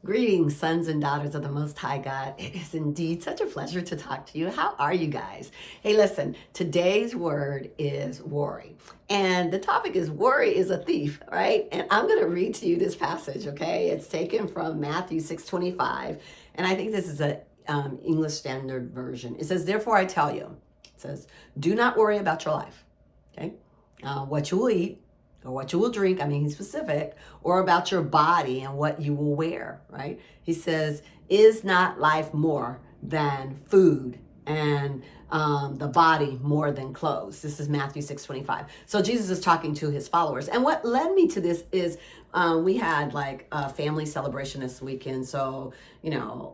Greetings, sons and daughters of the Most High God. It is indeed such a pleasure to talk to you. How are you guys? Hey, listen, today's word is worry. And the topic is worry is a thief, right? And I'm going to read to you this passage, okay? It's taken from Matthew 6:25. And I think this is a English Standard Version. It says, therefore I tell you, it says, do not worry about your life, okay? What you will eat, or what you will drink, I mean, he's specific, or about your body and what you will wear, right? He says, is not life more than food and the body more than clothes? This is Matthew 6:25. So Jesus is talking to his followers. And what led me to this is we had like a family celebration this weekend. So,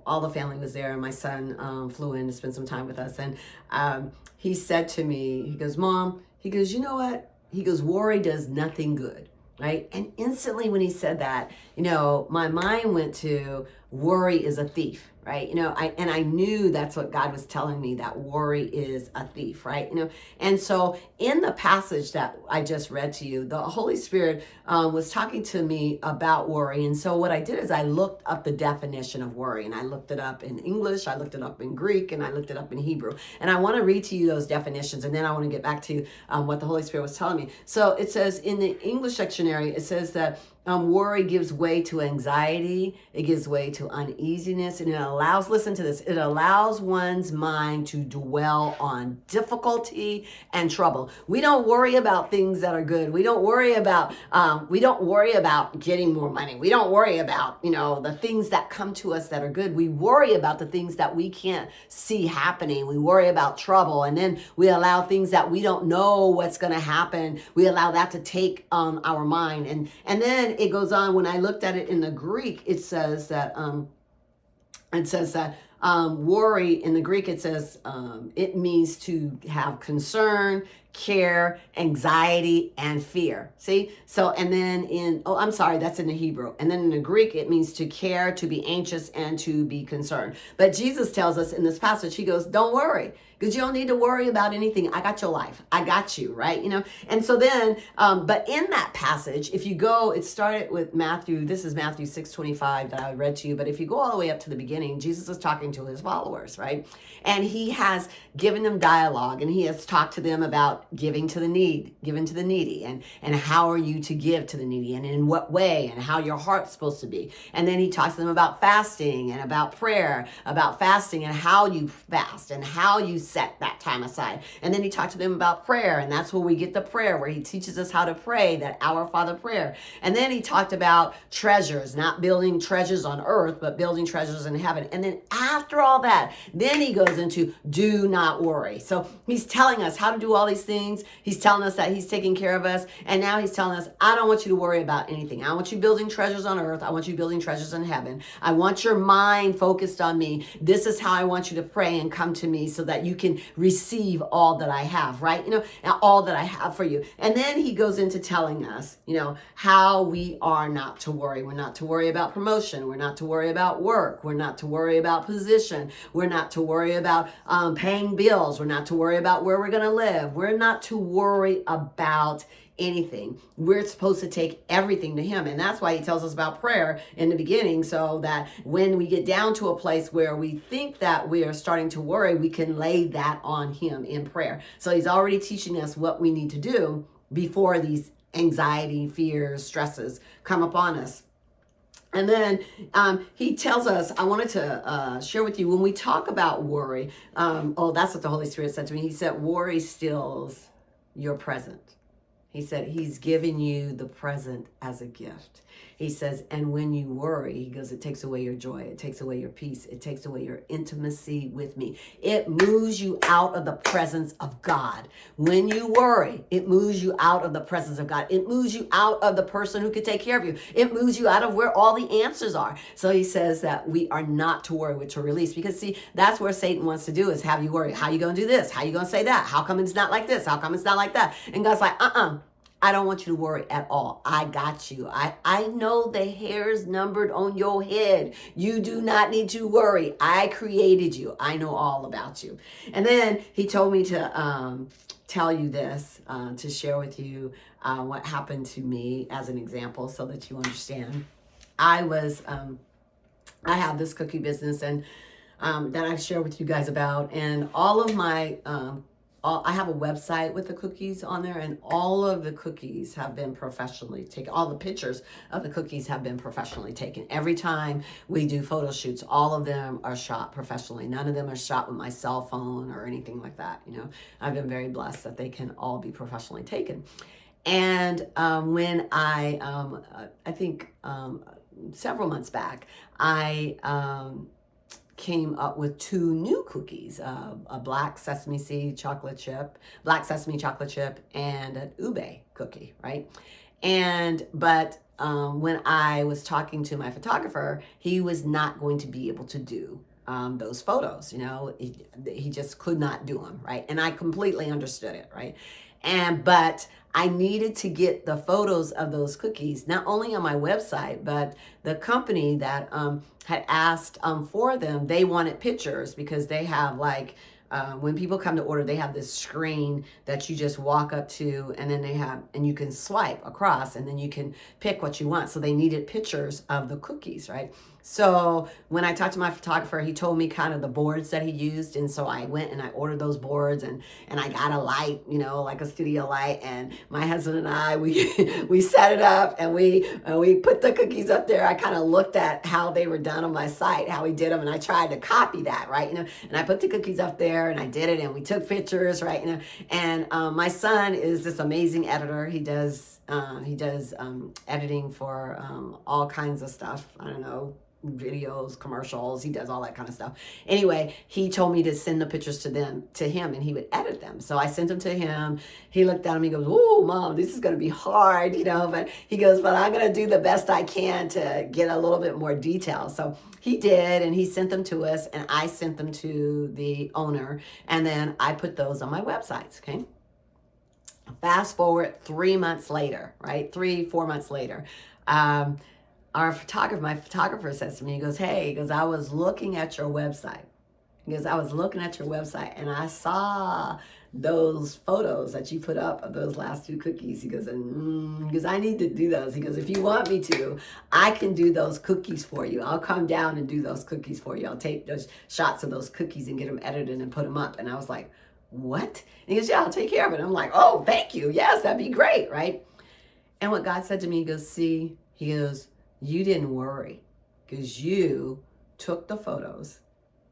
all the family was there and my son flew in to spend some time with us. And he said to me, he goes, Mom, he goes, you know what? He goes, worry does nothing good, right? And instantly when he said that, my mind went to worry is a thief, right? I knew that's what God was telling me, that worry is a thief, right? And so in the passage that I just read to you, the Holy Spirit was talking to me about worry. And so what I did is I looked up the definition of worry, and I looked it up in English, I looked it up in Greek, and I looked it up in Hebrew. And I want to read to you those definitions, and then I want to get back to what the Holy Spirit was telling me. So it says in the English dictionary, it says that worry gives way to anxiety, it gives way to uneasiness, and it allows, listen to this, it allows one's mind to dwell on difficulty and trouble. We don't worry about things that are good. We don't worry about getting more money. We don't worry about, the things that come to us that are good. We worry about the things that we can't see happening. We worry about trouble, and then we allow things that we don't know what's going to happen. We allow that to take our mind, and then it goes on. When I looked at it in the Greek, it says that worry in the Greek, it says it means to have concern, care, anxiety, and fear. See? So, and then I'm sorry, that's in the Hebrew. And then in the Greek, it means to care, to be anxious, and to be concerned. But Jesus tells us in this passage, he goes, don't worry, because you don't need to worry about anything. I got your life. I got you, right? And so then, but in that passage, if you go, it started with Matthew, this is Matthew 6:25 that I read to you, but if you go all the way up to the beginning, Jesus is talking to his followers, right? And he has given them dialogue, and he has talked to them about giving to the needy, and how are you to give to the needy, and in what way, and how your heart's supposed to be. And then he talks to them about fasting and about prayer, about fasting and how you fast and how you set that time aside. And then he talked to them about prayer, and that's where we get the prayer, where he teaches us how to pray, that Our Father prayer. And then he talked about treasures, not building treasures on earth, but building treasures in heaven. And then after all that, then he goes into do not worry. So he's telling us how to do all these things. He's telling us that he's taking care of us. And now he's telling us, I don't want you to worry about anything. I want you building treasures on earth. I want you building treasures in heaven. I want your mind focused on me. This is how I want you to pray and come to me so that you can receive all that I have, right? And all that I have for you. And then he goes into telling us, how we are not to worry. We're not to worry about promotion. We're not to worry about work. We're not to worry about position. We're not to worry about paying bills. We're not to worry about where we're going to live. We're not to worry about anything. We're supposed to take everything to him. And that's why he tells us about prayer in the beginning, so that when we get down to a place where we think that we are starting to worry, we can lay that on him in prayer. So he's already teaching us what we need to do before these anxiety, fears, stresses come upon us. And then he tells us, I wanted to share with you, when we talk about worry, that's what the Holy Spirit said to me. He said, worry steals your present. He said, he's given you the present as a gift. He says, and when you worry, he goes, it takes away your joy. It takes away your peace. It takes away your intimacy with me. It moves you out of the presence of God. When you worry, it moves you out of the presence of God. It moves you out of the person who could take care of you. It moves you out of where all the answers are. So he says that we are not to worry, we're to release. Because see, that's where Satan wants to do, is have you worry. How you going to do this? How you going to say that? How come it's not like this? How come it's not like that? And God's like, I don't want you to worry at all. I got you. I know the hairs numbered on your head. You do not need to worry. I created you. I know all about you. And then he told me to tell you this, to share with you what happened to me as an example so that you understand. I was I have this cookie business, and that I've shared with you guys about, and all of my I have a website with the cookies on there, and all of the cookies have been professionally taken. All the pictures of the cookies have been professionally taken. Every time we do photo shoots, all of them are shot professionally. None of them are shot with my cell phone or anything like that. You know, I've been very blessed that they can all be professionally taken. And when I think several months back, I came up with two new cookies, a black sesame seed chocolate chip, black sesame chocolate chip, and an ube cookie, right? But when I was talking to my photographer, he was not going to be able to do those photos. You know, he just could not do them, right? And I completely understood it, right? But I needed to get the photos of those cookies, not only on my website, but the company that had asked for them, they wanted pictures because they have like, when people come to order, they have this screen that you just walk up to, and then and you can swipe across, and then you can pick what you want. So they needed pictures of the cookies, right? So when I talked to my photographer, he told me kind of the boards that he used. And so I went and I ordered those boards, and I got a light, you know, like a studio light. And my husband and I, we set it up, and we put the cookies up there. I kind of looked at how they were done on my site, how he did them. And I tried to copy that, right? You know, and I put the cookies up there, and I did it, and we took pictures, right? You know, and my son is this amazing editor. He does editing for all kinds of stuff. I don't know, videos, commercials. He does all that kind of stuff. Anyway, he told me to send the pictures to him, and he would edit them. So I sent them to him. He looked at them. He goes, "Oh, Mom, this is going to be hard, you know." But he goes, "But I'm going to do the best I can to get a little bit more detail." So he did, and he sent them to us, and I sent them to the owner, and then I put those on my websites. Okay. Fast forward 3 months later, right? 4 months later. My photographer says to me, he goes, "Hey," he goes, "I was looking at your website." He goes, "I was looking at your website, and I saw those photos that you put up of those last two cookies." He goes, "And he goes, I need to do those." He goes, "If you want me to, I can do those cookies for you. I'll come down and do those cookies for you. I'll take those shots of those cookies and get them edited and put them up." And I was like, "What?" And he goes, "Yeah, I'll take care of it." I'm like, "Oh, thank you. Yes, that'd be great," right? And what God said to me, he goes, "See," he goes, "you didn't worry, because you took the photos,"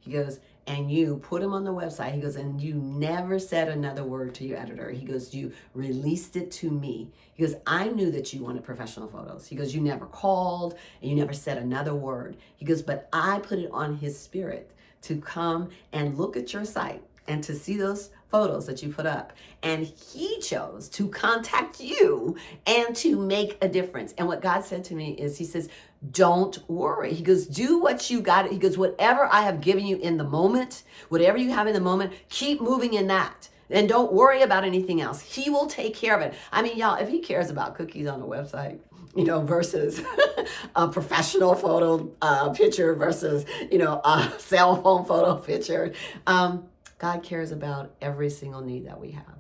he goes, "and you put them on the website." He goes, "and you never said another word to your editor." He goes, "You released it to me." He goes, "I knew that you wanted professional photos." He goes, "You never called, and you never said another word." He goes, "But I put it on his spirit to come and look at your site and to see those photos that you put up. And he chose to contact you and to make a difference." And what God said to me is, he says, "Don't worry." He goes, "Do what you got." He goes, "Whatever I have given you in the moment, whatever you have in the moment, keep moving in that. And don't worry about anything else. He will take care of it." I mean, y'all, if he cares about cookies on the website, you know, versus a professional photo picture versus, you know, a cell phone photo picture, God cares about every single need that we have.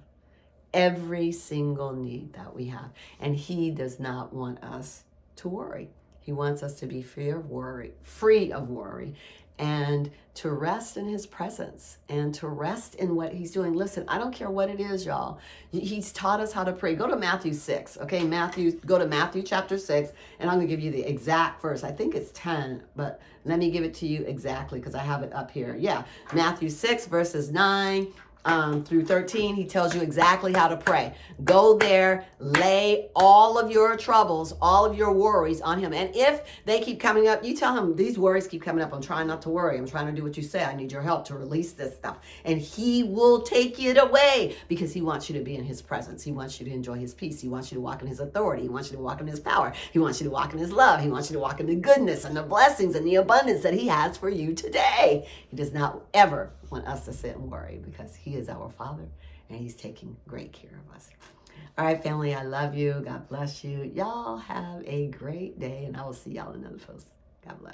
Every single need that we have. And he does not want us to worry. He wants us to be free of worry, and to rest in his presence and to rest in what he's doing. Listen, I don't care what it is, y'all. He's taught us how to pray. Go to Matthew 6, okay? Go to Matthew chapter 6, and I'm going to give you the exact verse. I think it's 10, but let me give it to you exactly because I have it up here. Yeah, Matthew 6, verses 9 through 13, he tells you exactly how to pray. Go there, lay all of your troubles, all of your worries on him. And if they keep coming up, you tell him, "These worries keep coming up. I'm trying not to worry. I'm trying to do what you say. I need your help to release this stuff." And he will take it away because he wants you to be in his presence. He wants you to enjoy his peace. He wants you to walk in his authority. He wants you to walk in his power. He wants you to walk in his love. He wants you to walk in the goodness and the blessings and the abundance that he has for you today. He does not ever want us to sit and worry because he is our Father and he's taking great care of us. All right, family, I love you. God bless you. Y'all have a great day, and I will see y'all in another post. God bless.